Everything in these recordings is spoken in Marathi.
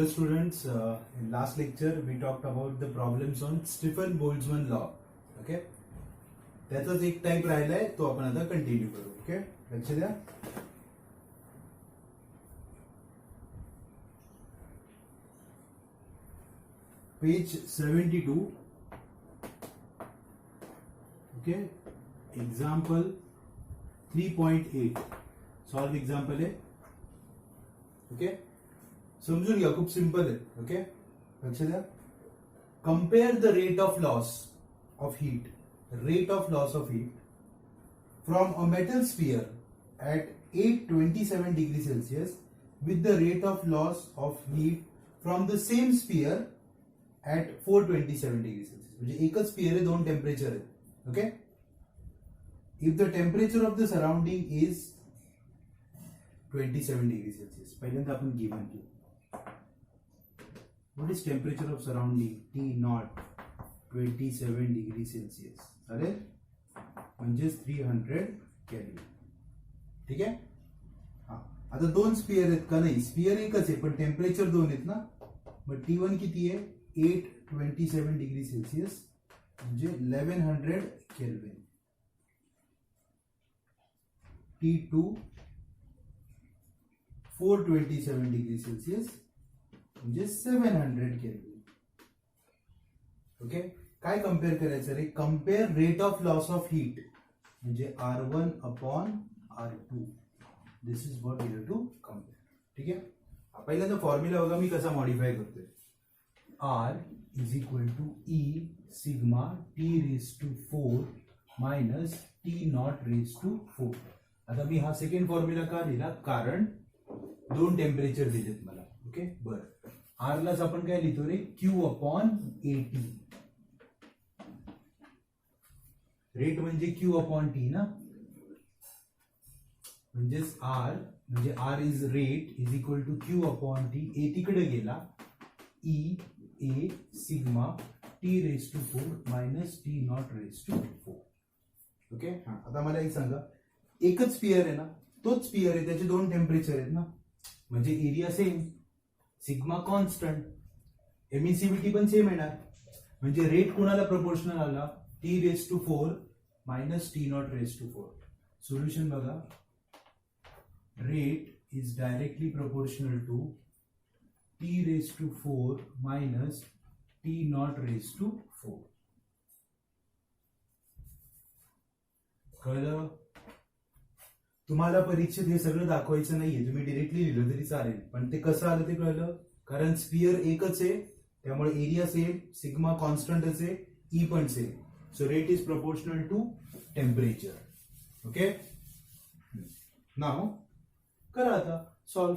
Hello students, in last lecture we talked about the problems on Stefan-Boltzmann law. Okay, त्याचाच एक टाइप राहिलाय तो आपण आता कंटिन्यू करू. ओके, लक्ष द्या. Page 72. Okay, example 3.8 solve example आहे. ओके, समजून घ्या, खूप सिंपल आहे. ओके, लक्ष द्या. Compare the rate of loss of heat from a metal sphere at 827 degree Celsius with the rate of loss of heat from the same sphere at 427 degree Celsius. म्हणजे एकच स्फियर आहे, दोन टेम्परेचर आहेत. Okay, if the temperature of the surrounding is 27 degree Celsius. पहिल्यांदा आपण गिवन केलं. What is temperature of surrounding? T naught 27 degree Celsius. अरे म्हणजेच 300 केल्विन. ठीक आहे. हा, आता दोन स्फियर आहेत का? नाही, स्फियर एकच आहे पण टेम्परेचर दोन आहेत ना. मग T1 किती आहे? 827 डिग्री सेल्सिअस म्हणजे 1100 केल्विन. T2 427 डिग्री सेल्सिअस म्हणजे 700 केल्विन. ओके, काय कम्पेअर करायचं रे? Compare rate of loss of heat म्हणजे R1 upon R2. This is what you have to compare. ठीक आहे. पहिल्यांदा फॉर्म्युला बघा मी कसा मॉडिफाय करतोय. R is equal to E sigma T raise to 4 minus T not raise to 4. आता मी हा सेकंड फॉर्म्युला का दिला? कारण दोन टेम्परेचर दिलेत मला. ओके, बरं. आर लाच आपण काय लिहितो रे? Q upon AT. रेट म्हणजे Q अपॉन T ना, म्हणजेच R म्हणजे R is rate is equal to Q upon T. A तिकडे गेला, E A sigma T raise to 4 minus T not raise to 4. Okay, हा. आता मला एक सांगा, एकच स्फियर आहे ना, तोच स्फियर आहे, त्याचे दोन टेम्परेचर आहेत ना, म्हणजे area same, sigma constant, emissivity पण सेम येणार. म्हणजे रेट कोणाला प्रोपोर्शनल आला? T raise to 4 minus T not raise to 4. Solution बघा. Rate is directly proportional to T raise to 4 minus T not raise to 4. कळलं? तुम्हाला परीक्षेत हे सगळं दाखवायचं नाहीये, तुम्ही डिरेक्टली लिहिलं तरी चालेल, पण ते कसं आलं ते कळलं. कारण स्फियर एकच आहे, त्यामुळे एरिया सेम, सिग्मा कॉन्स्टंटच आहे, ई पण same. So rate is proportional to temperature. Okay, नाव करा आता सॉल्व.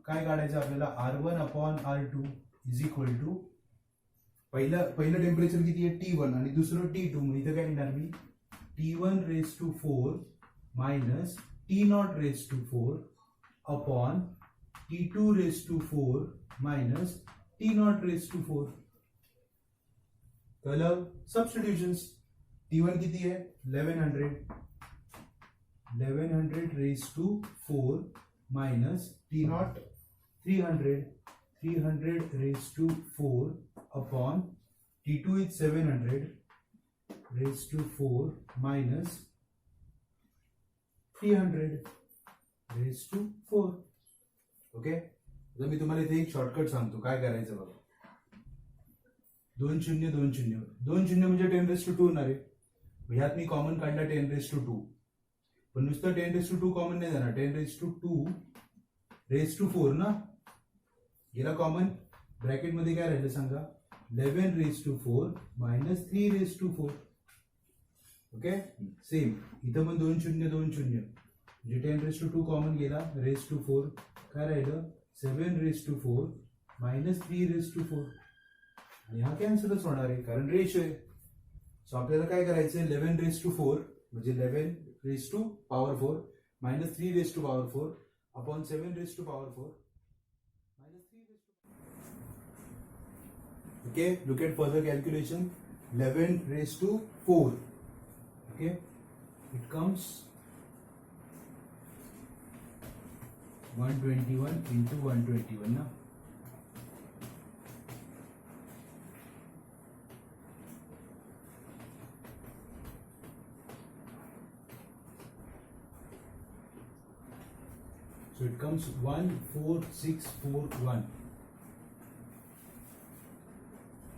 काय काढायचं आपल्याला? R1 upon R2 is equal to पहिलं टेम्परेचर किती आहे? T1 आणि दुसरं T2. मग इथं काय लिहिणार मी? T1 raise to 4 minus T not raise to 4 upon T2 raise to 4 minus T not raise to 4. कळलं? सबस्टिट्यूशन्स. T1 किती आहे? 1100 raise to 4 minus T nought 300 raise to 4 upon T2 is 700 raise to 4 minus 300 raise to 4. Okay, तर मी तुम्हाला इथे एक शॉर्टकट सांगतो काय करायचं बघा. 2 0 2 0 2 0 म्हणजे 10 रेज टू 2 होणार आहे. ह्यात मी कॉमन काढला 10 रेज टू 2, पण नुसतं 10 रेज टू 2 कॉमन नाही जाणार. 10 रेज टू 2 रेज टू 4 ना गेला कॉमन. ब्रॅकेट मध्ये काय राहिलं सांगा? 11 raise to 4 minus 3 raise to 4. Okay, same इथं पण 2 0 2 0 म्हणजे 10 रेज टू 2 कॉमन गेला, रेज टू 4 काय राहिलं? 7 raise to 4 minus 3 raise to 4. आणि हा कॅन्सलच होणार आहे कारण रेशो आहे. सो आपल्याला काय करायचं? 11 रेज टू 4 म्हणजे 11 raise to power 4 minus 3 raise to power 4 upon 7 raise to power 4 minus 3 raise to. Okay, look at further calculation. 11 raise to 4. Okay, it comes 121 into 121 ना. So it comes 14641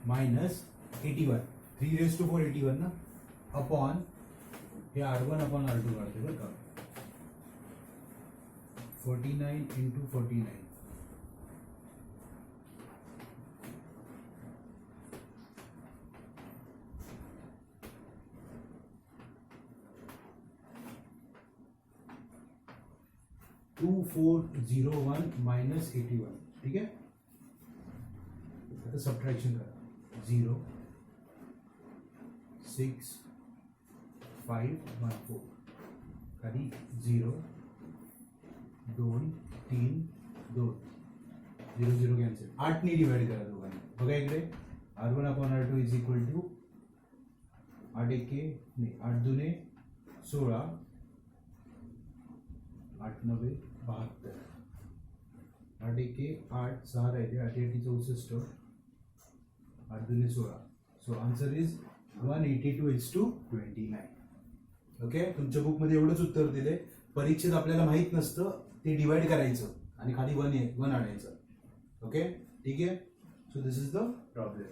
minus 81. 3 raised to 4 81 ना अपॉन हे R1 अपॉन R2 काढते बरं का 49 into 49. (2401 minus 81). ठीक है, आता सबट्रैक्शन करा 0 6 5 1 4 खाली 0 2 3 2 0 0 कॅन्सल 8 ने डिवाइड करा दोघांनी बघा इकडे R1 upon R2 is equal to 8 एके नाही 8 दुने 16 8 9 72 8 एके 8 6 राहिले 8 एके 64 8 दुने 16 सो आन्सर इज 182:29. ओके, तुमच्या बुक मध्ये एवढंच उत्तर दिले. परीक्षेत आपल्याला माहित नसतं ते डिवाइड करायचं आणि खाली 1 आणायचं. ओके, ठीक आहे. So this is the problem.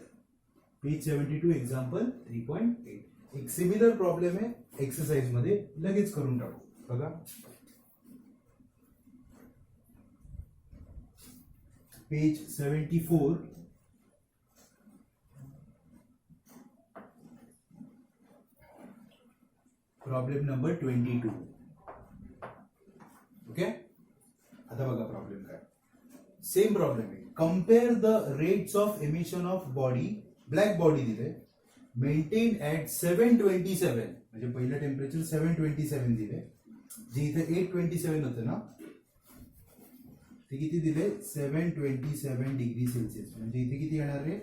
Page 72 example 3.8. एक सिमिलर प्रॉब्लेम आहे एक्सरसाइज मध्ये, लगेच करून टाकू. बघा पेज 74 प्रॉब्लेम नंबर 22. ओके, आता बघा प्रॉब्लेम काय. सेम प्रॉब्लेम आहे. Compare the rates of emission of body, black body दिले, मेंटेन ऍट 727 म्हणजे पहिलं टेम्परेचर 727 दिले, जे इथे 827 होतं ना, ते किती दिले 727 डिग्री सेल्सिअस म्हणजे इथे किती येणार आहे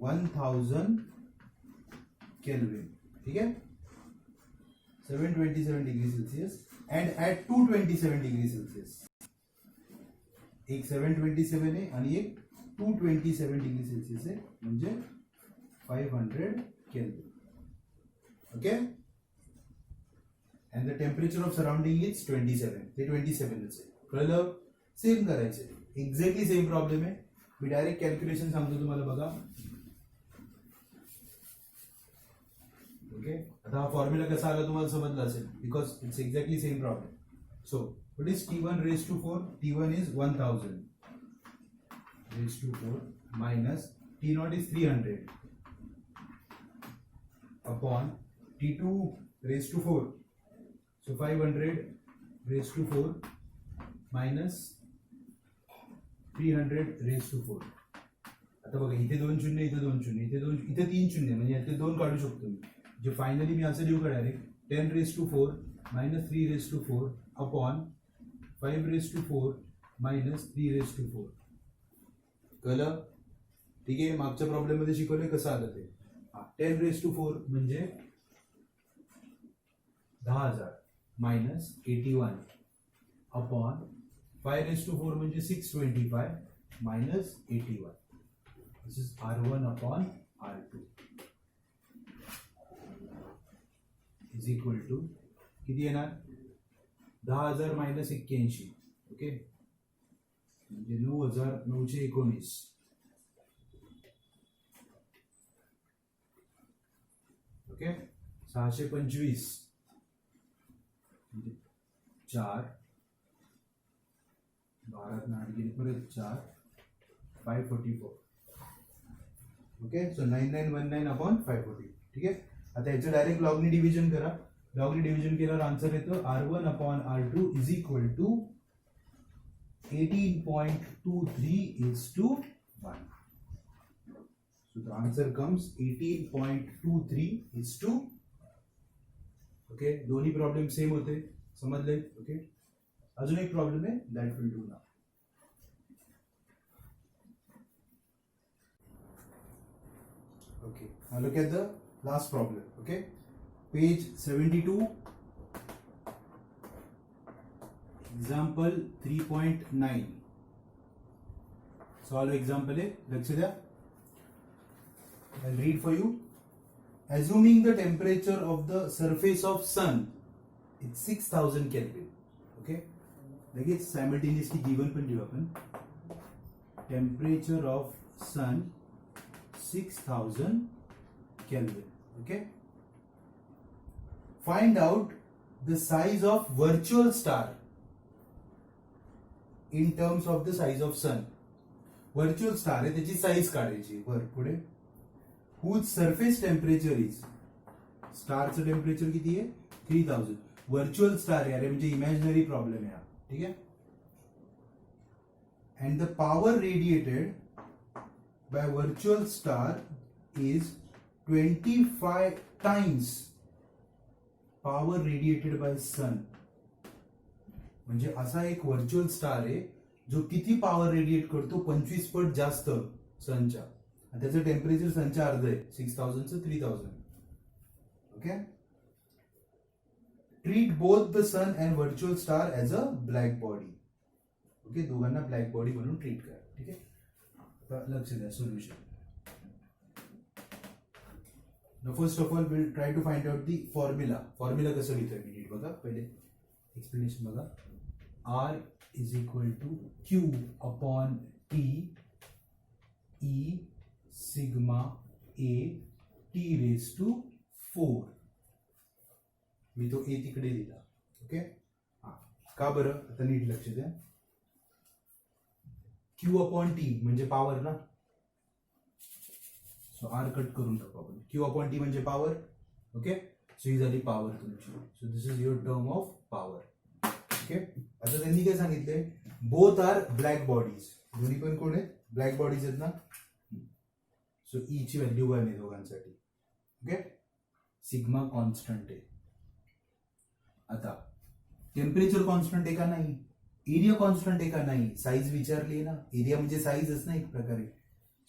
1000 केल्विन. ठीक आहे, 727 degree Celsius and at 227 degree Celsius. एक 727 आहे आणि एक 227 डिग्री सेल्सिअस आहे म्हणजे 500 kelvin. Okay, and the temperature of surrounding is 27. ते 27च आहे. कळलं? सेम करायचे, एक्झॅक्टली सेम प्रॉब्लेम आहे. मी डायरेक्ट कॅल्क्युलेशन सांगतो तुम्हाला. बघा ओके, आता हा फॉर्म्युला कसा आला तुम्हाला समजला असेल, because it's exactly same problem. So what is T1 raised to 4? T1 is 1000 raised to 4 minus T0 is 300 upon T2 raised to 4. So 500 raised to 4 minus 300 raised to 4. आता बघा इथे 2 शून्य, इथे 2 शून्य, इथे 2, इथे 3 शून्य म्हणजे याचे 2 काढू शकतो मी. जे फायनली मी असं लिहू का direct 10 raised to 4 minus 3 raised to 4 upon 5 raised to 4 minus 3 raised to 4. कळलं? ठीक आहे, मागच्या प्रॉब्लेम मध्ये शिकवले कसं आलं ते. 10 raised to 4 म्हणजे 10,000 minus 81 upon 5 raised to 4 म्हणजे 625 minus 81. This is R1 upon R2 is equal to किती येणार 10,000 मायनस 81. ओके, म्हणजे 9,919. ओके, 625 म्हणजे 4 12 8 गेली परत 4 544. Okay, so 9919 upon 540. ठीक आहे, आता याचं डायरेक्ट लॉगनी डिव्हिजन करा. लॉगनी डिव्हिजन केल्यावर आन्सर येतो R1 upon R2 is equal to 18.23:1. So the answer comes 18.23:. Okay, दोन्ही प्रॉब्लेम सेम होते, समजले? ओके, अजून एक प्रॉब्लेम आहे, that will do now. Okay, now look at the last problem. Okay, page 72, example 3.9. Solve example है, लक्ष्य द्या. I'll read for you. Assuming the temperature of the surface of sun is 6000 Kelvin. Okay, लगेच सायमल्टेनियसली गिवन पण लिहू आपण. Temperature of sun 6000 Kelvin. Okay. Find out the size of virtual star in terms of the size of sun. Virtual star आहे त्याची साईज काढायची. वर पुढे whose surface temperature is, स्टारचं टेम्परेचर किती आहे 3000. व्हर्च्युअल स्टार आहे, अरे म्हणजे इमॅजिनरी प्रॉब्लेम आहे हा. ठीक आहे. And the power radiated by virtual star is 25 times power radiated by sun. म्हणजे असा एक व्हर्च्युअल स्टार आहे जो किती पॉवर रेडिएट करतो 25 पट जास्त सनच्या. त्याचं टेम्परेचर सनच्या अर्ध आहे 6000 चं 3000. Okay. Treat both the sun and virtual star as a black body. Okay. दोघांना ब्लॅक बॉडी म्हणून ट्रीट करा. ठीक आहे. आता लक्ष द्या solution. First of all will try to find out the formula. Formula कसं लिहितोय मी नीट बघा. पहिले एक्सप्लेनेशन बघा. R is equal to Q upon T E sigma A T raise to 4. मी तो ए तिकडे लिहिला. ओके. हा का बरं, आता नीट लक्ष द्या. Q अपॉन टी म्हणजे पॉवर ना. सो आर कट करून टाकू आपण. Q अपॉन टी म्हणजे पॉवर. ओके. सो ही झाली पॉवर तुमची. So this is your term of power. Okay. आता त्यांनी काय सांगितलंय, बोथ आर ब्लॅक बॉडीज. दोन्ही पण कोण आहेत, ब्लॅक बॉडीज आहेत ना. सो ई ची व्हॅल्यू 1 आहे दोघांसाठी. ओके. सिग्मा कॉन्स्टंट आहे. आता टेम्परेचर कॉन्स्टंट आहे का नाही, एरिया कॉन्स्टंट आहे का नाही, साईज विचारली आहे ना. एरिया म्हणजे साईजच ना एक प्रकारे.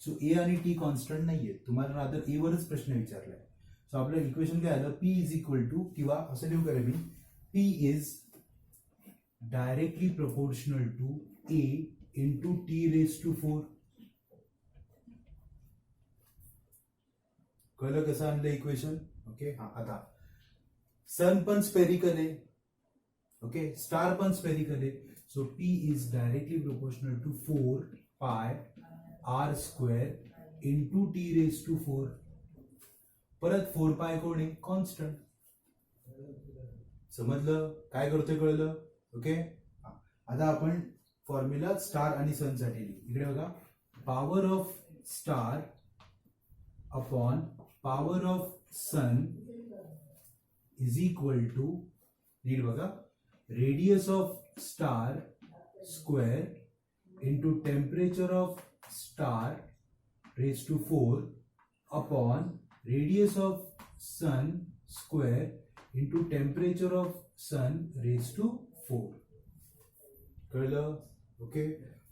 सो ए आणि टी कॉन्स्टंट नाहीये. तुम्हाला रादर ए वरच प्रश्न विचारलाय. सो आपलं इक्वेशन काय आलं, पी इज इक्वल टू, किंवा असं लिहू करा मी, P is directly proportional to A into T raise to 4. कळलं कसं आणलं इक्वेशन. ओके. हा आता सन पण स्पेरिकल आहे. ओके. स्टार पण स्पेरिकल आहे. So P is directly proportional to 4 pi R square into T raise to 4. परत 4 पाय कोण आहे, कॉन्स्टंट. समजलं काय करतोय, कळलं. ओके. आता आपण फॉर्म्युला स्टार आणि सन साठी लिहू. इकडे बघा. Power of star upon power of sun is equal to, नीट बघा, radius of star square into temperature of star raise to 4 upon radius of sun square into temperature of sun raise to 4. कळलं. ओके.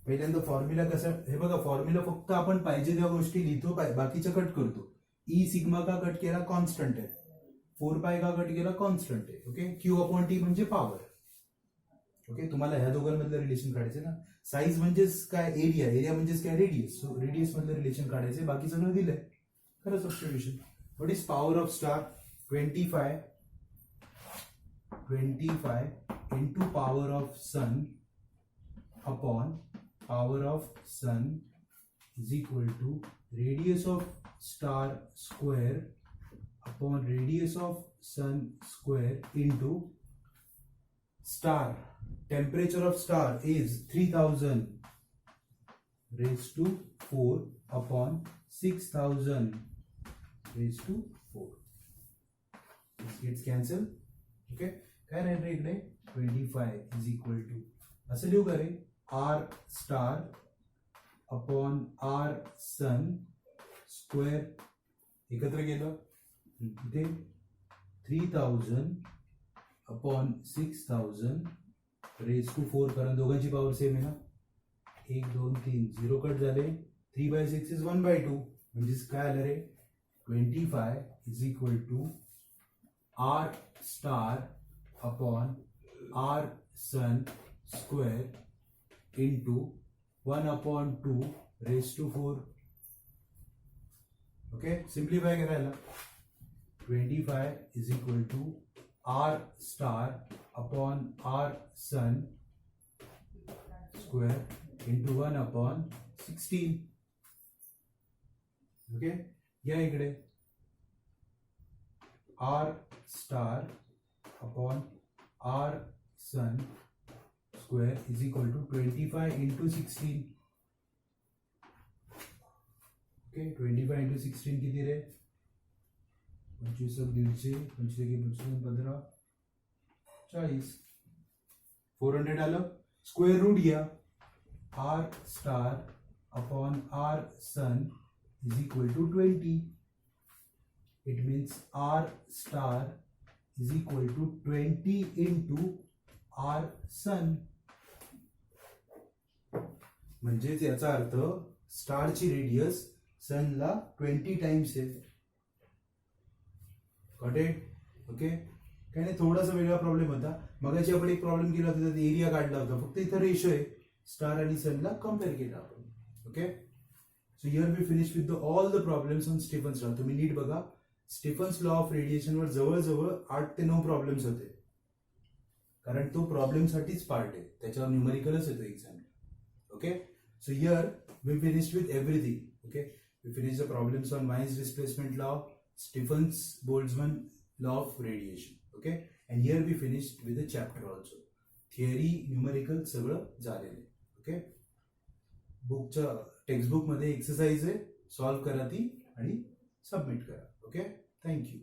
पहिल्यांदा फॉर्म्युला कसा, हे बघा फॉर्म्युला फक्त आपण पाहिजे त्या गोष्टी लिहितो, बाकीच्या कट करतो. ई सिग्मा का कट केला, कॉन्स्टंट आहे. 4 पाय का कट केला, कॉन्स्टंट आहे. ओके. क्यू अपॉन टी म्हणजे पॉवर. ओके. तुम्हाला ह्या दोघांमधलं रिलेशन काढायचं ना. साईज म्हणजेच काय, एरिया. एरिया म्हणजेच काय, रेडियस. सो रेडियस मधलं रिलेशन काढायचे. बाकी सगळं दिलंय. खरं substitution. What is power of star, 25 into power of sun upon power of sun is equal to radius of star square upon radius of sun square into star. Temperature of star is 3000 raised to 4 upon 6000 raised to 4. This gets cancelled. Okay. काय राहील रे इकडे, 25 is equal to, असं लिहू का रे, R star upon R sun square. एकत्र केलं इथे 3000 अपॉन 6000 रेज टू 4, कारण दोघांची पॉवर सेम आहे ना. 1 2 3 0 कट झाले. 3/6 इज 1/2. म्हणजेच काय आलं रे, 25 is equal to R star upon R sun square into 1/2 raise to 4. Okay. Simplify करायला 25 is equal to R star upon R sun square into 1/16. Okay, या इकडे R star upon R sun square is equal to 25 into 16. Okay, 25 into 16 किती रे? 25 150, 25 15, 40. 400 आलं. स्क्वेअर रूट घ्या. R star upon R sun is equal to 20. It means R star is equal to 20 into R sun. म्हणजेच याचा अर्थ स्टारची रेडियस सनला 20 टाइम्स आहे. Got it? ओके, काय नाही, थोडासा वेगळा प्रॉब्लेम होता. मगाशी आपण एक प्रॉब्लेम केला होता, त्यात एरिया काढला होता. फक्त इथं रेशो आहे, स्टार आणि सनला कम्पेअर केला आपण. Okay, so here we finish with all the problems on Stefan's law. तुम्ही नीट बघा, स्टीफन्स लॉ ऑफ रेडिएशनवर जवळजवळ 8 ते 9 प्रॉब्लेम्स होते, कारण तो प्रॉब्लेमसाठीच पार्ट आहे, त्याच्यावर न्यूमरिकलच येतो exam. Okay, so here we finish with everything. Okay, we finish the problems on Wien's displacement law, Stefan's Boltzmann law of radiation. Okay, and here we finish with the chapter also. Theory, numerical सगळं झालेलं आहे. ओके, बुकच्या टेक्स्टबुक मध्ये एक्सरसाइज आहे, सॉल्व्ह करा ती आणि सबमिट करा. Okay, thank you.